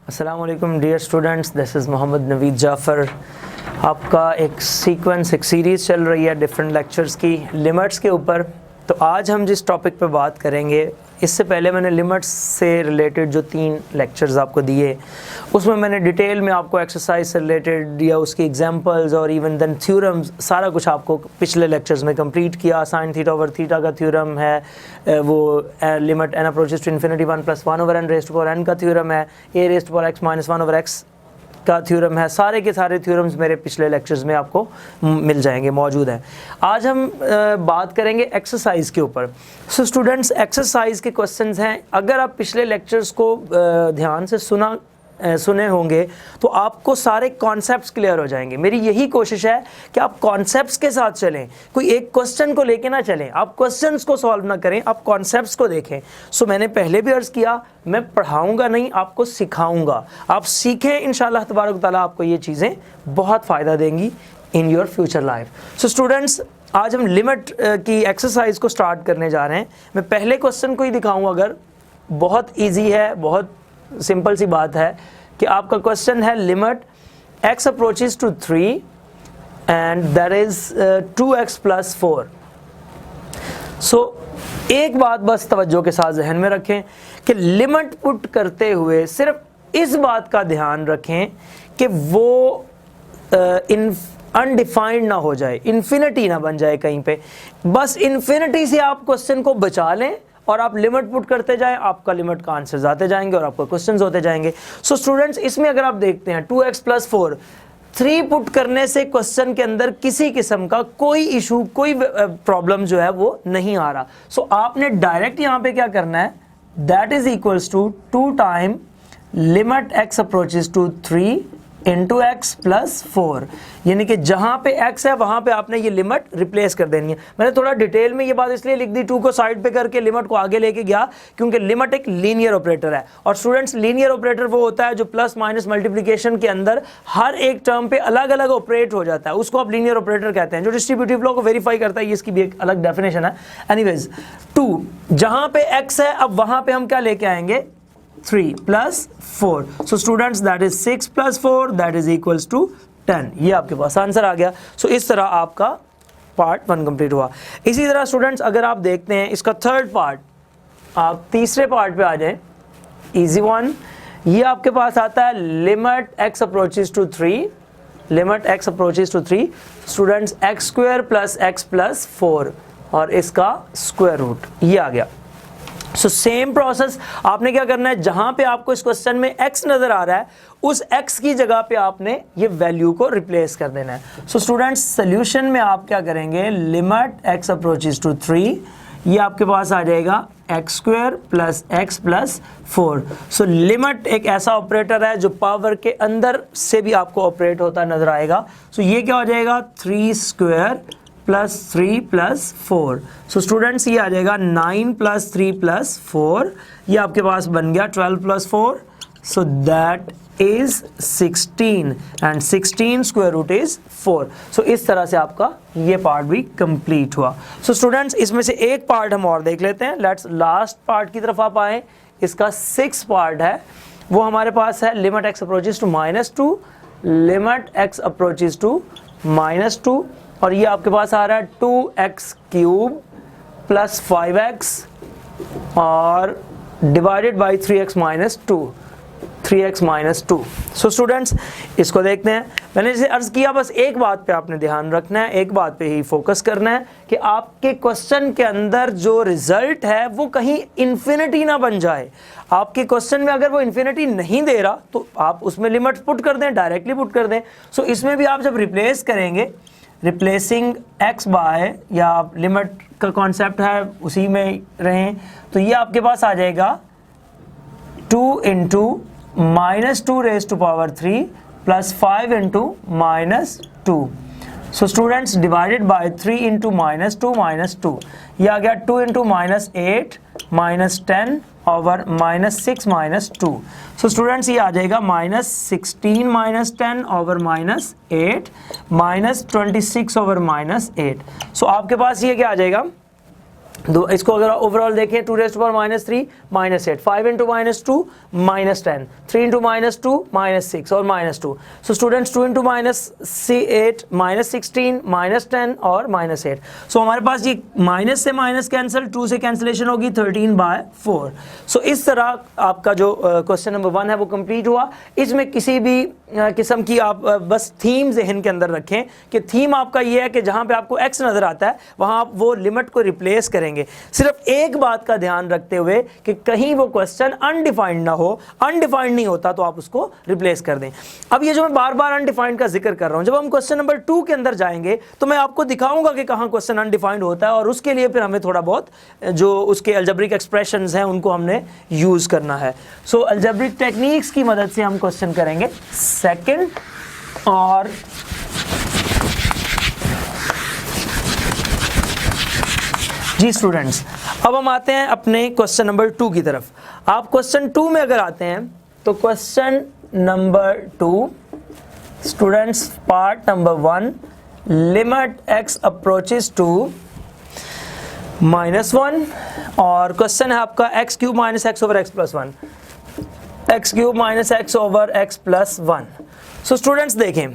अस्सलाम वालेकुम dear students, this is Mohammad Naveed Jafar. आपका एक सीक्वेंस, एक सीरीज़ चल रही है डिफरेंट लेक्चर्स की लिमिट्स के ऊपर। तो आज हम जिस टॉपिक पे बात करेंगे, इससे पहले मैंने लिमिट्स से रिलेटेड जो 3 लेक्चर्स आपको दिए, उसमें मैंने डिटेल में आपको एक्सरसाइज से रिलेटेड या उसकी एग्जांपल्स और इवन देन थ्योरम्स सारा कुछ आपको पिछले लेक्चर्स में कंप्लीट किया। साइन थीटा ओवर थीटा का थ्योरम है, वो limit N approaches to infinity 1+1 over N raised to power N का थ्योरम है, A raised to power X minus 1 over X का थ्योरम है। सारे के सारे थ्योरम्स मेरे पिछले लेक्चर्स में आपको मिल जाएंगे, मौजूद हैं। आज हम बात करेंगे एक्सरसाइज के ऊपर। सो स्टूडेंट्स, एक्सरसाइज के क्वेश्चंस हैं। अगर आप पिछले लेक्चर्स को ध्यान से सुने होंगे तो आपको सारे कॉन्सेप्ट्स क्लियर हो जाएंगे। मेरी यही कोशिश है कि आप कॉन्सेप्ट्स के साथ चलें, कोई एक क्वेश्चन को लेके ना चलें, आप क्वेश्चंस को सॉल्व ना करें, आप कॉन्सेप्ट्स को देखें। सो मैंने पहले भी अर्ज़ किया, मैं पढ़ाऊंगा नहीं, आपको सिखाऊंगा। आप सीखें, इंशाल्लाह तबारक ताला आपको ये चीज़ें बहुत फ़ायदा देंगी in your future life. So students, आज हम लिमिट की एक्सरसाइज को स्टार्ट करने जा रहे हैं। मैं पहले क्वेश्चन को ही दिखाऊँगा। अगर बहुत ईजी है, बहुत सिंपल सी बात है कि आपका क्वेश्चन है limit x approaches to 3 and that is 2x + 4। So एक बात बस तवज्जो के साथ जहन में रखें कि लिमिट पुट करते हुए सिर्फ इस बात का ध्यान रखें कि वो अनडिफाइंड ना हो जाए, इन्फिनिटी ना बन जाए कहीं पे। बस इन्फिनिटी से आप क्वेश्चन को बचा लें और आप लिमिट पुट करते जाएं, आपका लिमिट का आंसर्स आते जाएंगे और आपका क्वेश्चंस होते जाएंगे। सो स्टूडेंट्स, इसमें अगर आप देखते हैं 2x + 4, 3 पुट करने से क्वेश्चन के अंदर किसी किस्म का कोई इशू, कोई प्रॉब्लम जो है वो नहीं आ रहा। सो आपने डायरेक्ट यहाँ पे क्या करना है, that is equals to 2 time limit x approaches to 3 into x + 4, यानी कि जहाँ पे x है वहाँ पे आपने ये लिमिट रिप्लेस कर देनी है। मैंने थोड़ा डिटेल में ये बात इसलिए लिख दी, 2 को साइड पे करके लिमिट को आगे लेके गया, क्योंकि लिमिट एक लीनियर ऑपरेटर है। और स्टूडेंट्स, लीनियर ऑपरेटर वो होता है जो प्लस माइनस मल्टीप्लिकेशन के अंदर हर एक टर्म पे अलग अलग ऑपरेट हो जाता है, उसको आप लीनियर ऑपरेटर कहते हैं। जो डिस्ट्रीब्यूटिव लॉ को वेरीफाई करता है, ये इसकी भी एक अलग डेफिनेशन है। एनीवेज, 2 जहाँ पे x है, अब वहाँ पे हम क्या लेके आएंगे, 3 + 4। So students, that is 6 + 4, that is equals to 10। ये आपके पास आंसर आ गया। सो इस तरह आपका पार्ट 1 कंप्लीट हुआ। इसी तरह स्टूडेंट्स, अगर आप देखते हैं इसका थर्ड पार्ट, आप तीसरे पार्ट पे आ जाएं, इजी वन। ये आपके पास आता है limit x approaches to 3, limit x approaches to 3 students x² + x + 4 और इसका स्क्वायर रूट, ये आ गया। सो सेम प्रोसेस आपने क्या करना है, जहां पे आपको इस क्वेश्चन में x नजर आ रहा है, उस x की जगह पे आपने ये वैल्यू को रिप्लेस कर देना है। सो स्टूडेंट्स, सोल्यूशन में आप क्या करेंगे, लिमिट x अप्रोचेस टू 3, ये आपके पास आ जाएगा x² + x + 4। सो लिमिट एक ऐसा ऑपरेटर है जो पावर के अंदर से भी आपको ऑपरेट होता नजर आएगा। सो ये क्या हो जाएगा, 3² + 3 + 4। सो स्टूडेंट्स, ये आ जाएगा 9 + 3 + 4, ये आपके पास बन गया 12 + 4, so that is 16 and 16 square root is 4। So इस तरह से आपका ये पार्ट भी कंप्लीट हुआ। सो स्टूडेंट्स, इसमें से एक पार्ट हम और देख लेते हैं। लेट्स लास्ट पार्ट की तरफ आप आए। इसका 6 पार्ट है, वो हमारे पास है limit x approaches to -2, limit x approaches to -2, और ये आपके पास आ रहा है 2x³ + 5x और divided by 3x - 2, 3x - 2। So students, इसको देखते हैं। मैंने जैसे अर्ज किया, बस एक बात पे आपने ध्यान रखना है, एक बात पे ही फोकस करना है कि आपके क्वेश्चन के अंदर जो रिजल्ट है वो कहीं इन्फिनिटी ना बन जाए। आपके क्वेश्चन में अगर वो इन्फिनिटी नहीं दे रहा तो आप उसमें लिमिट पुट कर दें, डायरेक्टली पुट कर दें। सो इसमें भी आप जब रिप्लेस करेंगे, रिप्लेसिंग x बाय, या लिमिट का कॉन्सेप्ट है उसी में रहें, तो ये आपके पास आ जाएगा 2 × -2 raised to power 3 + 5 × -2। So students, divided by 3 × -2 - 2, ये आ गया 2 × -8 - 10 ओवर -6 - 2। सो स्टूडेंट्स, ये आ जाएगा -16 - 10 ओवर -8 -26 ओवर -8। सो आपके पास ये क्या आ जाएगा, इसको अगर ओवरऑल देखें 2 raised to power -3 -8, 5 into -2 -10, 3 into -2 -6 और -2. So students 2 into -8 -16 -10 और -8. So हमारे पास ये माइनस से माइनस कैंसिल, 2 से कैंसिलेशन होगी 13/4. So इस तरह आपका जो क्वेश्चन नंबर 1 है वो कंप्लीट हुआ. इसमें किसी भी किस्म की आप बस थीम ज़हन के अंदर रखें कि थीम आपका ये है कि जहाँ पे आपको x नज़र आता है वहाँ आप वो लिमिट को रिप्लेस करेंगे. सिर्फ एक बात का ध्यान रखते हुए कि कहीं वो क्वेश्चन अनडिफाइंड ना हो. अनडिफाइंड नहीं होता तो आप उसको रिप्लेस कर दें. अब ये जो मैं बार बार अनडिफाइंड का जिक्र कर रहा हूँ, जब हम क्वेश्चन नंबर 2 के अंदर जाएंगे तो मैं आपको दिखाऊंगा कि कहाँ क्वेश्चन अनडिफाइंड होता है और उसके लिए फिर हमें थोड़ा बहुत जो उसके अलजेब्रिक एक्सप्रेशंस हैं उनको हमने यूज़ करना है. सो अलजेब्रिक टेक्निक्स की मदद से हम क्वेश्चन करेंगे सेकेंड और जी स्टूडेंट्स, अब हम आते हैं अपने क्वेश्चन नंबर 2 की तरफ. आप क्वेश्चन 2 में अगर आते हैं तो question number 2 students part number 1 limit x approaches to -1 और क्वेश्चन है आपका x³ - x over x plus 1, x³ - x over x plus 1. So students देखें,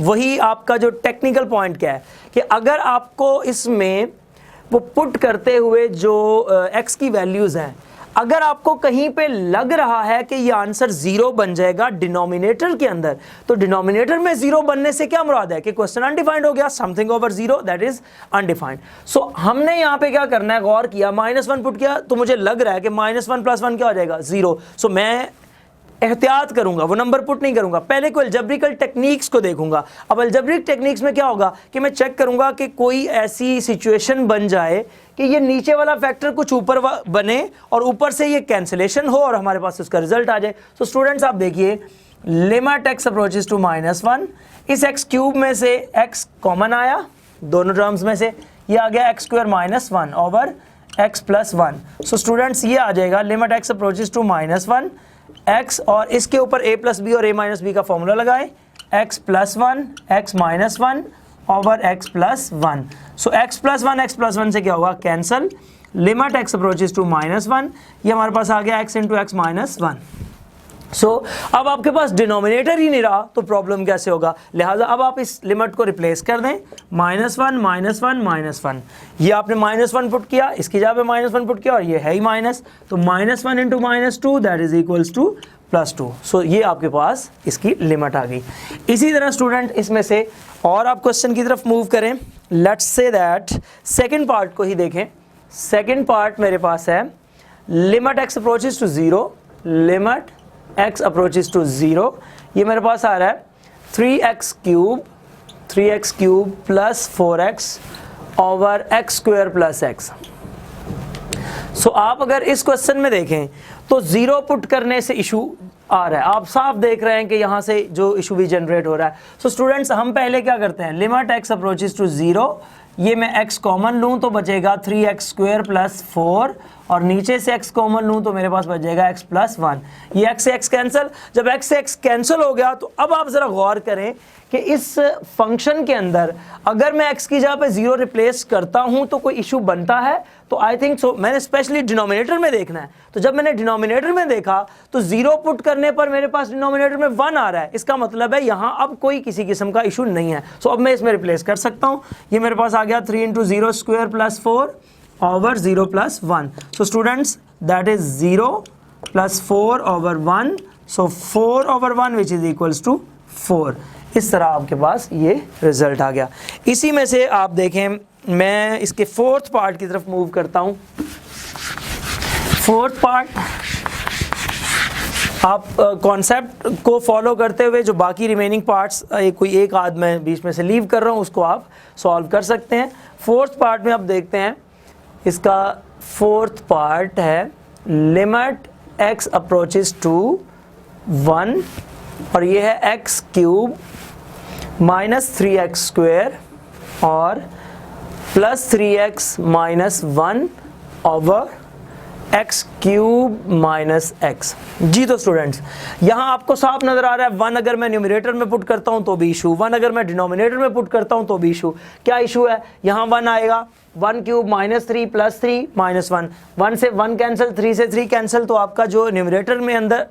वही आपका जो टेक्निकल पॉइंट क्या है कि अगर आपको इसमें वो पुट करते हुए जो x की वैल्यूज़ हैं, अगर आपको कहीं पे लग रहा है कि ये आंसर 0 बन जाएगा डिनोमिनेटर के अंदर, तो डिनोमिनेटर में 0 बनने से क्या मुराद है कि क्वेश्चन अनडिफाइंड हो गया. Something over 0 that is undefined. So हमने यहाँ पे क्या करना है, गौर किया, -1 पुट किया तो मुझे लग रहा है कि -1 + 1 क्या हो जाएगा 0. सो मैं एहतियात करूंगा, वो नंबर पुट नहीं करूंगा, पहले कोई अलजेब्रिकल टेक्निक्स को देखूंगा. अब अलजेब्रिक टेक्निक्स में क्या होगा कि मैं चेक करूंगा कि कोई ऐसी सिचुएशन बन जाए कि ये नीचे वाला फैक्टर कुछ ऊपर बने और ऊपर से ये कैंसिलेशन हो और हमारे पास उसका रिजल्ट आ जाए. सो स्टूडेंट्स आप देखिए, लिमिट x अप्रोचेस टू -1, इस x³ में से x कॉमन आया दोनों टर्म्स में से, ये आ गया x² - 1 over x plus 1. So students ये आ जाएगा limit x approaches to -1 x और इसके ऊपर a + b और a - b का फॉर्मूला लगाएं, x + 1 x - 1 over x plus 1. So x plus 1 से क्या होगा cancel. Limit x approaches to -1, ये हमारे पास आ गया x into x - 1. सो अब आपके पास डिनोमिनेटर ही नहीं रहा तो प्रॉब्लम कैसे होगा. लिहाजा अब आप इस लिमिट को रिप्लेस कर दें, -1 -1 -1. ये आपने -1 पुट किया, इसकी जगह पे -1 पुट किया और ये है ही माइनस, तो -1 into -2 that is equals to +2. So ये आपके पास इसकी लिमिट आ गई. इसी तरह स्टूडेंट इसमें से और आप क्वेश्चन की तरफ मूव करें. Let's say that second part को ही देखें. सेकेंड पार्ट मेरे पास है limit x approaches to 0, limit x approaches to 0. ये मेरे पास आ रहा है 3x³ plus 4x over x² plus x. So आप अगर इस क्वेश्चन में देखें तो 0 पुट करने से इशू आ रहा है. आप साफ देख रहे हैं कि यहाँ से जो इशू भी जनरेट हो रहा है. सो स्टूडेंट्स हम पहले क्या करते हैं, लिमिट x अप्रोचेस टू 0, ये मैं x कॉमन लूँ तो बचेगा 3x² प्लस 4 और नीचे से x कॉमन लूँ तो मेरे पास बच जाएगा x plus 1. ये x से x कैंसिल, जब x से x कैंसिल हो गया तो अब आप ज़रा गौर करें कि इस फंक्शन के अंदर अगर मैं x की जगह पे 0 रिप्लेस करता हूँ तो कोई इशू बनता है. तो आई थिंक सो मैंने स्पेशली डिनोमिनेटर में देखना है. तो जब मैंने डिनोमिनेटर में देखा तो 0 पुट करने पर मेरे पास डिनोमिनेटर में 1 आ रहा है. इसका मतलब है यहाँ अब कोई किसी किस्म का इशू नहीं है. सो अब मैं इसमें रिप्लेस कर सकता हूँ. ये मेरे पास आ गया 3 into 0² plus 4 over 0 plus 1. So students that is 0 plus 4 over 1. So 4 over 1 which is equals to 4. इस तरह आपके पास ये रिजल्ट आ गया. इसी में से आप देखें मैं इसके फोर्थ पार्ट की तरफ मूव करता हूँ. फोर्थ पार्ट आप कॉन्सेप्ट को फॉलो करते हुए जो बाकी रिमेनिंग पार्ट्स कोई एक आध मैं बीच में से लीव कर रहा हूँ उसको आप सॉल्व कर सकते हैं. फोर्थ पार्ट में आप देखते हैं, इसका फोर्थ पार्ट है लिमिट x अप्रोचेस टू 1 और ये है x³ - 3x² और plus 3x - 1 over X cube minus X. जी तो स्टूडेंट्स यहाँ आपको साफ नजर आ रहा है 1 अगर मैं न्यूमरेटर में पुट करता हूँ तो भी इशू, 1 अगर मैं डिनोमिनेटर में पुट करता हूँ तो भी इशू। क्या इशू है? यहाँ 1 आएगा, 1 क्यूब माइनस 3 प्लस 3 माइनस 1, 1 से 1 कैंसिल, 3 से 3 कैंसिल, तो आपका जो न्यूमरेटर में अंदर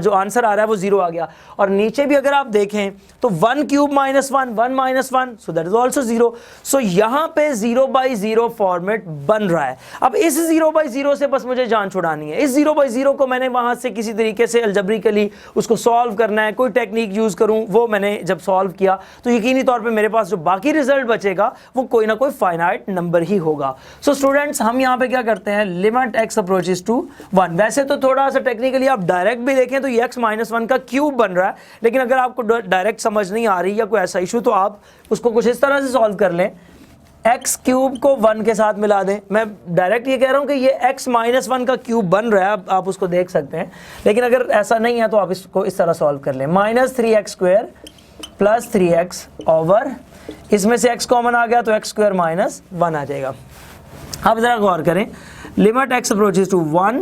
जो आंसर आ रहा है वो 0 आ गया। और नीचे भी अगर आप देखें तो 1 cube minus 1, 1 minus 1, so that is also 0। सो यहाँ पे 0/0 फॉर्मेट बन रहा है। अब इस 0/0 से बस मुझे जान छुड़ानी है। इस 0/0 को मैंने वहाँ से किसी तरीके से अलजेब्रिकली उसको सॉल्व करना है, कोई टेक्निक यूज़ करूँ। वो मैंने जब सॉल्व किया तो यकीनी तौर पर मेरे पास जो बाकी रिजल्ट बचेगा वो कोई ना कोई फाइनाइट नंबर ही होगा। सो स्टूडेंट्स हम यहाँ पे क्या करते हैं, लिमिट x अप्रोचेस टू 1। वैसे तो थोड़ा सा टेक्निकली आप डायरेक्ट भी देखें तो ये x माइनस 1 का क्यूब बन रहा है, लेकिन अगर आपको डायरेक्ट समझ नहीं आ रही या कोई ऐसा इशू तो आप उसको कुछ इस तरह से सॉल्व कर लें, x क्यूब को 1 के साथ मिला दें। मैं डायरेक्ट ये कह रहा हूँ कि ये x माइनस 1 का क्यूब बन रहा है, आप उसको देख सकते हैं, लेकिन अगर ऐसा नहीं है तो आप इसको इस तरह सॉल्व कर लें। Minus 3x square plus 3x over, इसमें से x कॉमन आ गया तो x स्क्वायर माइनस 1 आ जाएगा। अब जरा गौर करें, लिमिट x अप्रोचेस टू 1,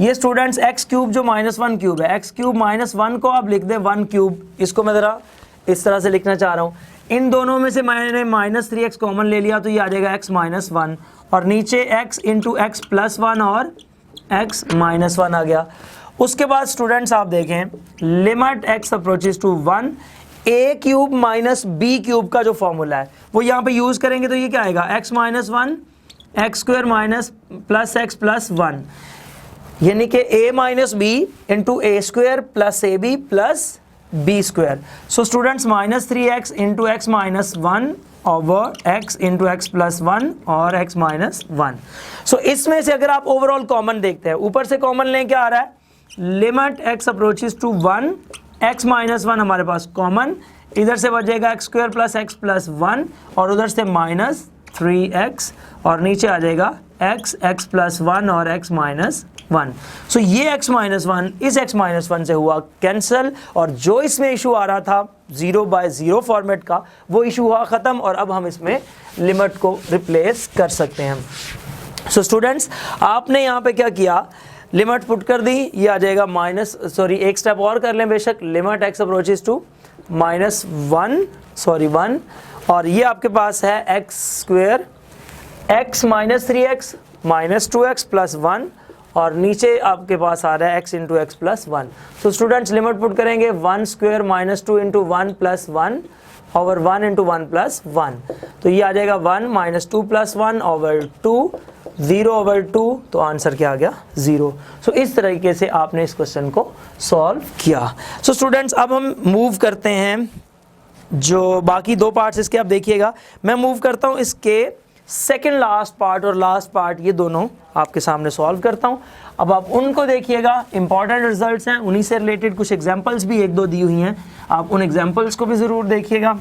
ये स्टूडेंट्स x क्यूब जो माइनस 1 क्यूब है, x क्यूब माइनस 1 को आप लिख दें 1 क्यूब, इसको मैं ज़रा इस तरह से लिखना चाह रहा हूँ। इन दोनों में से मैंने माइनस 3x कॉमन ले लिया तो ये आ जाएगा x माइनस 1, और नीचे x इंटू एक्स प्लस 1 और x माइनस 1 आ गया। उसके बाद स्टूडेंट्स आप देखें, limit x approaches to 1, a cube minus b cube का जो फॉर्मूला है वो यहाँ पे यूज़ करेंगे तो ये क्या आएगा, x minus 1 x square minus plus x plus 1, यानी कि a minus b into a square plus a b plus b square. So students minus 3x into x minus 1 over x into x plus 1 और x minus 1। सो इसमें से अगर आप overall common देखते हैं, ऊपर से कॉमन लें क्या आ रहा है, limit x approaches to 1, x minus 1 हमारे पास कॉमन, इधर से बचेगा x square plus x plus 1 और उधर से माइनस 3x और नीचे आ जाएगा x प्लस 1 और x माइनस 1। सो ये x माइनस 1 इस x माइनस 1 से हुआ कैंसिल, और जो इसमें इशू आ रहा था 0/0 फॉर्मेट का वो इशू हुआ ख़त्म, और अब हम इसमें लिमिट को रिप्लेस कर सकते हैं। सो स्टूडेंट्स आपने यहाँ पे क्या किया, लिमिट पुट कर दी, ये आ जाएगा एक स्टेप और कर लें बेशक, लिमिट x अप्रोचेस टू -1 और ये आपके पास है x square x minus 3x minus 2x plus 1 और नीचे आपके पास आ रहा है x इंटू एक्स प्लस 1। तो स्टूडेंट्स लिमिट पुट करेंगे 1 square minus 2 into 1 plus 1 over 1 into 1 plus 1, तो ये आ जाएगा 1 माइनस 2 प्लस 1 ओवर 2, 0 ओवर 2, तो आंसर क्या आ गया 0। सो इस तरीके से आपने इस क्वेश्चन को सॉल्व किया। सो स्टूडेंट्स अब हम मूव करते हैं, जो बाकी दो पार्ट्स इसके आप देखिएगा, मैं मूव करता हूँ इसके सेकंड लास्ट पार्ट और लास्ट पार्ट, ये दोनों आपके सामने सॉल्व करता हूँ। अब आप उनको देखिएगा, इंपॉर्टेंट रिजल्ट्स हैं, उन्हीं से रिलेटेड कुछ एग्जांपल्स भी एक दो दी हुई हैं, आप उन एग्जांपल्स को भी ज़रूर देखिएगा।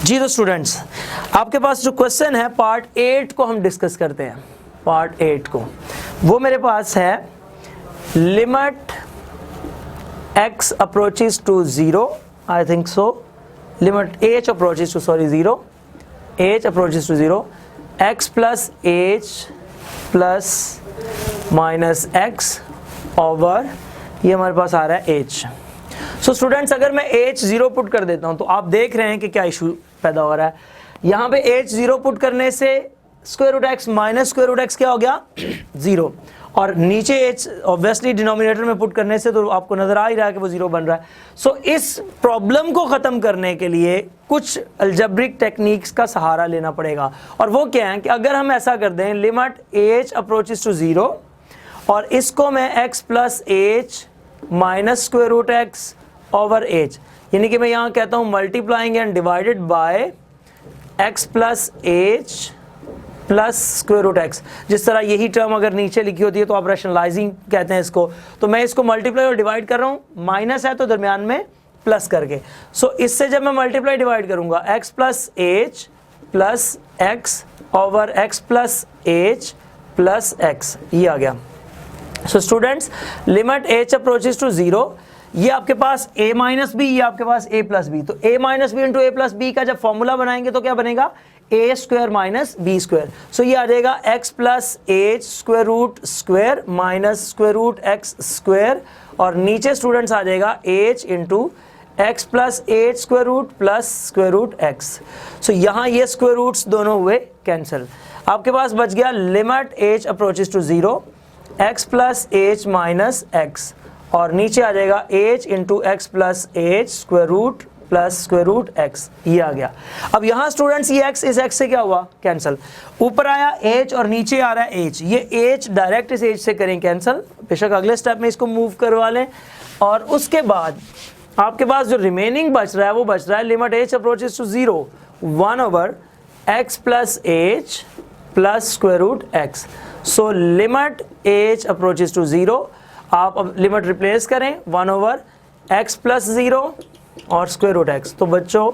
जी तो स्टूडेंट्स आपके पास जो क्वेश्चन है पार्ट 8 को हम डिस्कस करते हैं। पार्ट 8 को वो मेरे पास है limit x approaches to 0, I think so, limit h approaches to 0, h approaches to 0, x plus h plus minus x over ये हमारे पास आ रहा है h। सो स्टूडेंट्स अगर मैं h 0 पुट कर देता हूं तो आप देख रहे हैं कि क्या इशू पैदा हो रहा है। यहाँ पे h 0 पुट करने से square root x minus square root x क्या हो गया 0, और नीचे h ऑब्वियसली डिनोमिनेटर में पुट करने से तो आपको नजर आ ही रहा है कि वो 0 बन रहा है। सो इस प्रॉब्लम को ख़त्म करने के लिए कुछ अलजेब्रिक टेक्निक्स का सहारा लेना पड़ेगा, और वो क्या है कि अगर हम ऐसा कर दें लिमिट h अप्रोचेस टू 0 और इसको मैं x plus h minus square root x over h, यानी कि मैं यहाँ कहता हूँ multiplying and divided by x plus h plus square root x, जिस तरह यही टर्म अगर नीचे लिखी होती है तो आप रैशनलाइजिंग कहते हैं इसको, तो मैं इसको मल्टीप्लाई और डिवाइड कर रहा हूँ, माइनस है तो दरमियान में प्लस करके। सो इससे जब मैं मल्टीप्लाई डिवाइड करूँगा x plus h plus x over x plus h plus x, ये आ गया। So students limit h approaches to 0, ये आपके पास a माइनस बी, ये आपके पास a प्लस बी, तो a minus b into a plus b का जब फॉर्मूला बनाएंगे तो क्या बनेगा, a square minus b square. So ये आ जाएगा x plus H square root square minus square root X square, और नीचे स्टूडेंट्स आ जाएगा H into x plus H square root plus square root x. So यहाँ ये स्क्वायर रूट्स दोनों हुए कैंसिल। आपके पास बच गया limit h approaches to 0 x plus h minus x, और नीचे आ जाएगा H into x plus H square root plus square root x. ये आ गया। अब यहाँ स्टूडेंट्स ये एक्स इस एक्स से क्या हुआ, कैंसिल। ऊपर आया एच और नीचे आ रहा है एच, ये एच डायरेक्ट इस एच से करें कैंसिल, बेशक अगले स्टेप में इसको मूव करवा लें। और उसके बाद आपके पास जो रिमेनिंग बच रहा है वो बच रहा है limit h approaches to 0 1 over x plus h plus square root x. So limit h approaches to 0, आप अब लिमिट रिप्लेस करें 1 ओवर एक्स प्लस 0 और स्क्वायर रूट एक्स। तो बच्चों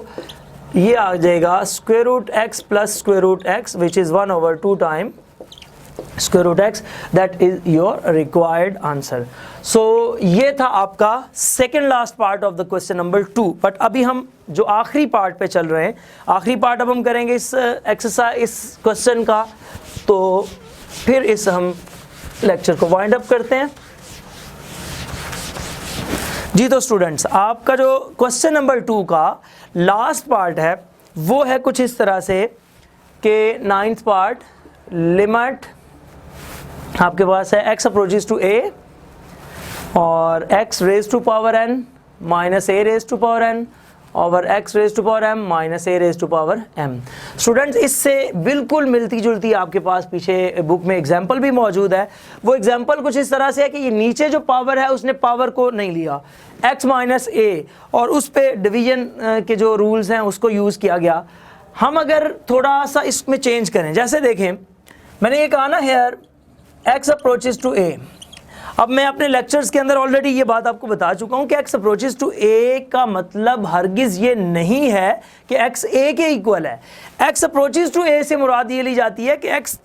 ये आ जाएगा square root X plus square root X which is 1 over 2 time square root X. That is your required answer. So ये था आपका second last part of the question number 2। But अभी हम जो आखिरी पार्ट पे चल रहे हैं, आखिरी पार्ट अब हम करेंगे इस एक्सरसाइज इस क्वेश्चन का, तो फिर इस हम लेक्चर को वाइंड अप करते हैं जी। तो स्टूडेंट्स आपका जो क्वेश्चन नंबर 2 का लास्ट पार्ट है वो है कुछ इस तरह से कि 9th पार्ट लिमिट आपके पास है x अप्रोचेस टू a और x raise to power n minus a raise to power n over x raise to power m minus a raise to power m। Students इससे बिल्कुल मिलती जुलती आपके पास पीछे बुक में एग्जाम्पल भी मौजूद है। वो एग्जाम्पल कुछ इस तरह से है कि ये नीचे जो पावर है उसने पावर को नहीं लिया x माइनस a और उस पे डिवीजन के जो रूल्स हैं उसको यूज़ किया गया। हम अगर थोड़ा सा इसमें चेंज करें, जैसे देखें मैंने ये कहा ना here x approaches to a, अब मैं अपने लेक्चर्स के अंदर ऑलरेडी ये बात आपको बता चुका हूँ कि x अप्रोचेस टू a का मतलब हरगिज़ ये नहीं है कि x a के इक्वल है। x अप्रोचेस टू a से मुराद ये ली जाती है कि x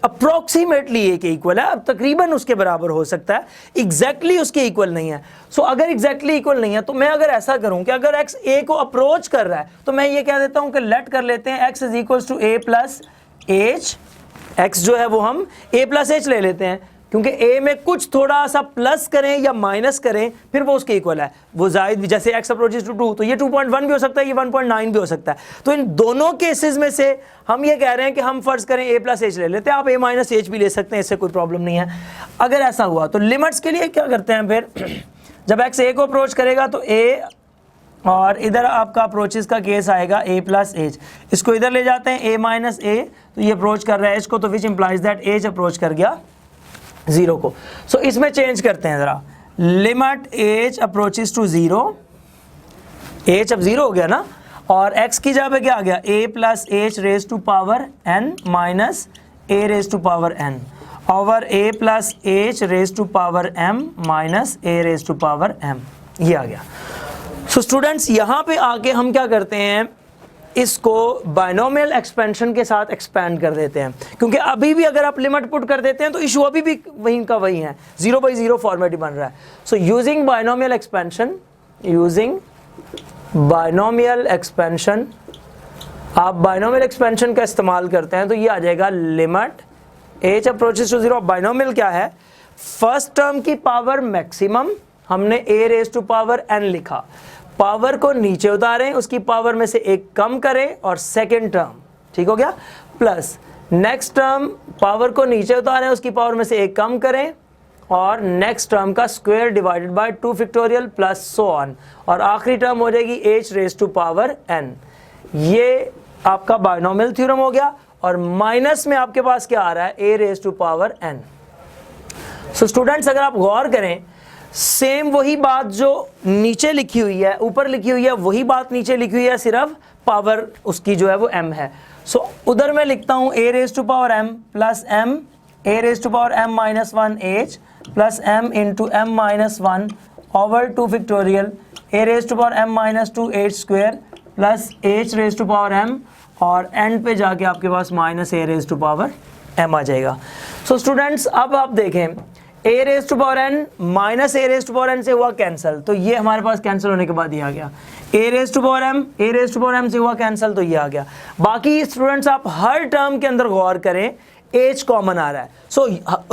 अप्रोक्सीमेटली a के इक्वल है, अब तकरीबन उसके बराबर हो सकता है, एग्जैक्टली उसके इक्वल नहीं है। सो अगर एग्जैक्टली इक्वल नहीं है तो मैं अगर ऐसा करूं कि अगर x a को अप्रोच कर रहा है तो मैं ये कह देता हूं कि लेट कर लेते हैं x is equals to a plus h. x जो है वो हम a प्लस एच ले लेते हैं क्योंकि a में कुछ थोड़ा सा प्लस करें या माइनस करें फिर वो उसके इक्वल है। वो जायद भी, जैसे x अप्रोचेस टू 2 तो ये 2.1 भी हो सकता है, ये 1.9 भी हो सकता है। तो इन दोनों केसेस में से हम ये कह रहे हैं कि हम फर्ज करें a प्लस एच ले लेते हैं, आप a माइनस एच भी ले सकते हैं, इससे कोई प्रॉब्लम नहीं है। अगर ऐसा हुआ तो लिमिट्स के लिए क्या करते हैं फिर, जब x a को अप्रोच करेगा तो a और इधर आपका अप्रोचेस का केस आएगा a प्लस एच, इसको इधर ले जाते हैं a माइनस a, तो ये अप्रोच कर रहा है h को, तो which implies that h approach कर गया 0 को। सो इसमें चेंज करते हैं ज़रा, limit h approaches to 0, h अब 0 हो गया ना, और x की जगह पे क्या आ गया a plus H raise to power n minus a raise to power n over a plus H raise to power m minus a raise to power m, ये आ गया। सो स्टूडेंट्स यहाँ पे आके हम क्या करते हैं, इसको बाइनोमियल एक्सपेंशन के साथ एक्सपैंड कर देते हैं, क्योंकि अभी भी अगर आप लिमिट पुट कर देते हैं तो इशू अभी भी वहीं का वही है, 0/0 फॉर्मेट ही बन रहा है। So using binomial expansion, using binomial expansion, आप बाइनोमियल एक्सपेंशन का इस्तेमाल करते हैं तो ये आ जाएगा लिमिट h अप्रोचेस टू 0। बाइनोमियल क्या है, फर्स्ट टर्म की पावर मैक्सिमम हमने a raise to power n लिखा, पावर को नीचे उतारें, उसकी पावर में से एक कम करें और सेकेंड टर्म, ठीक हो गया, प्लस नेक्स्ट टर्म पावर को नीचे उतारें, उसकी पावर में से एक कम करें और नेक्स्ट टर्म का square divided by 2 factorial plus so on, और आखिरी टर्म हो जाएगी h raise to power n। ये आपका बाइनोमियल थ्योरम हो गया, और माइनस में आपके पास क्या आ रहा है a raise to power n। So students अगर आप गौर करें, सेम वही बात जो नीचे लिखी हुई है ऊपर लिखी हुई है वही बात नीचे लिखी हुई है, सिर्फ पावर उसकी जो है वो m है। सो उधर मैं लिखता हूँ a raise to power m plus m a raise to power m minus 1 h plus m into m minus 1 over 2 factorial a raise to power m minus 2 h square plus h raise to power m, और end पे जाके आपके पास minus a raise to power m आ जाएगा। So students अब आप देखें A raise to power N minus A raise to power N से हुआ कैंसिल, तो ये हमारे पास कैंसिल होने के बाद ये आ गया। ए रेज टू पावर एम से हुआ कैंसिल, तो ये आ गया। बाकी स्टूडेंट्स आप हर टर्म के अंदर गौर करें, एज कॉमन आ रहा है। सो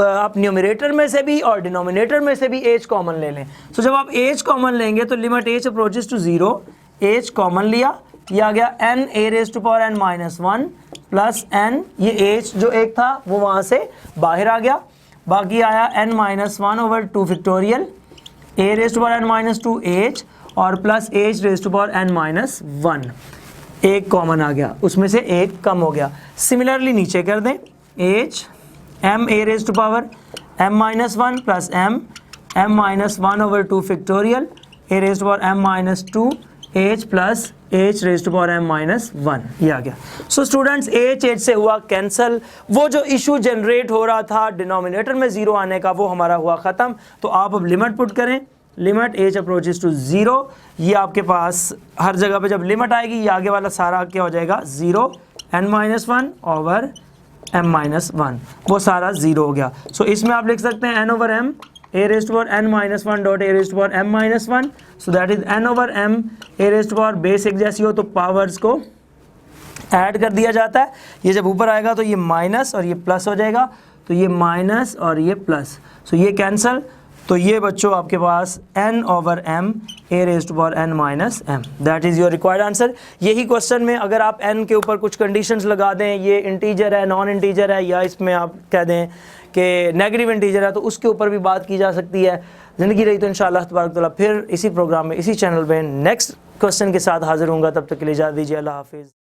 आप न्यूमरेटर में से भी और डिनोमिनेटर में से भी एज कॉमन ले लें। सो जब आप एज कॉमन लेंगे तो लिमिट h approaches to 0, h common लिया, ये आ गया n a raise to power N minus 1 plus n, ये एज जो एक था वो वहाँ से बाहर आ गया। बाकी आया n minus 1 over 2 factorial A raise to power n minus 2 H और plus H raise to power n minus 1, एक कॉमन आ गया, उसमें से एक कम हो गया। सिमिलरली नीचे कर दें, h m a raise to power m minus 1 plus m minus 1 over 2 factorial A raise to power m minus 2 h plus h raise to power m minus 1, ये आ गया। सो स्टूडेंट्स h से हुआ cancel, वो जो issue generate हो रहा था डिनोमिनेटर में 0 आने का वो हमारा हुआ ख़त्म। तो आप अब लिमिट पुट करें, लिमिट h अप्रोचेस टू 0, ये आपके पास हर जगह पे जब लिमिट आएगी ये आगे वाला सारा क्या हो जाएगा 0, n minus 1 over m minus 1, वो सारा 0 हो गया। सो इसमें आप लिख सकते हैं n over m a raised to power n minus 1 dot a raised to power m minus 1, so that is n over m a raised to power base एक जैसी हो तो पावर्स को ऐड कर दिया जाता है। ये जब ऊपर आएगा तो ये माइनस और ये प्लस हो जाएगा, तो ये माइनस और ये प्लस, सो ये कैंसल। तो ये बच्चों आपके पास n over m a raised to power n minus m, that is your required answer. यही क्वेश्चन में अगर आप n के ऊपर कुछ कंडीशंस लगा दें, ये इंटीजर है, नॉन इंटीजर है, या इसमें आप कह दें कि नेगेटिव इंटीजर है, तो उसके ऊपर भी बात की जा सकती है। ज़िंदगी रही तो इंशाअल्लाह तबारक तआला फिर इसी प्रोग्राम में इसी चैनल पे नेक्स्ट क्वेश्चन के साथ हाजिर होऊंगा। तब तक के लिए इजाज़त दीजिए, अल्लाह हाफिज़।